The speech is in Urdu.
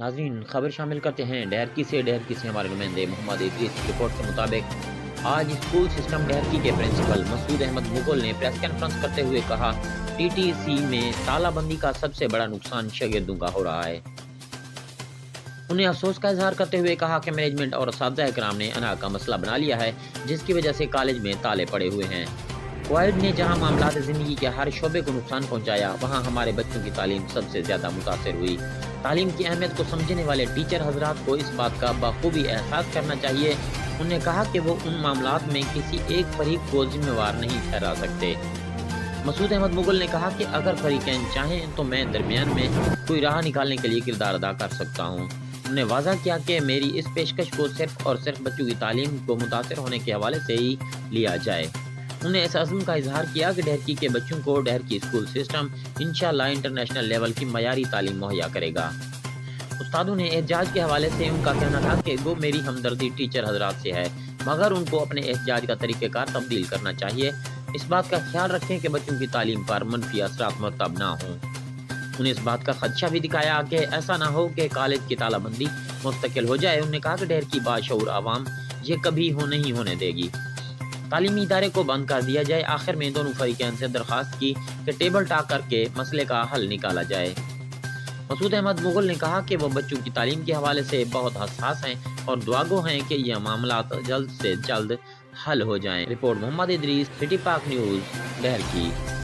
ناظرین خبر شامل کرتے ہیں ڈہرکی سے ہمارے نمائندے محمد ادریس کی رپورٹ کے مطابق آج اسکول سسٹم ڈہرکی کے پرنسپل مسعود احمد مغل نے پریس کانفرنس کرتے ہوئے کہا ٹی ٹی سی میں تالہ بندی کا سب سے بڑا نقصان شاگردوں کا ہو رہا ہے۔ انہیں افسوس کا اظہار کرتے ہوئے کہا کہ مینجمنٹ اور اساتذہ کرام نے اناہ کا مسئلہ بنا لیا ہے جس کی وجہ سے کالج میں تالے پڑے ہوئے ہیں۔ کووڈ نے جہاں معاملات زندگی کے ہر شعبے کو نقصان پہنچایا وہاں ہمارے بچوں کی تعلیم سب سے زیادہ متاثر ہوئی۔ تعلیم کی اہمیت کو سمجھنے والے ٹیچر حضرات کو اس بات کا بخوبی احساس کرنا چاہیے۔ انہوں نے کہا کہ وہ ان معاملات میں کسی ایک فریق کو ذمہ وار نہیں ٹھہرا سکتے۔ مسعود احمد مغل نے کہا کہ اگر فریقین چاہیں تو میں درمیان میں کوئی راہ نکالنے کے لیے کردار ادا کر سکتا ہوں۔ انہوں نے واضح کیا کہ میری اس پیشکش کو صرف اور صرف بچوں کی تعلیم کو متاثر ہونے کے حوالے سے ہی لیا جائے۔ انہوں نے اس عزم کا اظہار کیا کہ ڈہرکی کے بچوں کو ڈہرکی اسکول سسٹم انشاءاللہ انٹرنیشنل لیول کی معیاری تعلیم مہیا کرے گا۔ استادوں نے احتجاج کے حوالے سے ان کا کہنا تھا کہ وہ میری ہمدردی ٹیچر حضرات سے ہے مگر ان کو اپنے احتجاج کا طریقہ کار تبدیل کرنا چاہیے۔ اس بات کا خیال رکھیں کہ بچوں کی تعلیم پر منفی اثرات مرتب نہ ہوں۔ انہوں نے اس بات کا خدشہ بھی دکھایا کہ ایسا نہ ہو کہ کالج کی تالہ بندی مستقل ہو جائے۔ انہوں نے کہا کہ ڈہرکی باشعور عوام یہ کبھی نہیں ہونے دے گی۔ تعلیمی ادارے کو بند کر دیا جائے۔ آخر میں دونوں فریقین سے درخواست کی کہ ٹیبل ٹاک کر کے مسئلے کا حل نکالا جائے۔ مسعود احمد مغل نے کہا کہ وہ بچوں کی تعلیم کے حوالے سے بہت حساس ہیں اور دعاگو ہیں کہ یہ معاملات جلد سے جلد حل ہو جائیں۔ رپورٹ محمد ادریس، سٹی پاک نیوز، ڈہرکی۔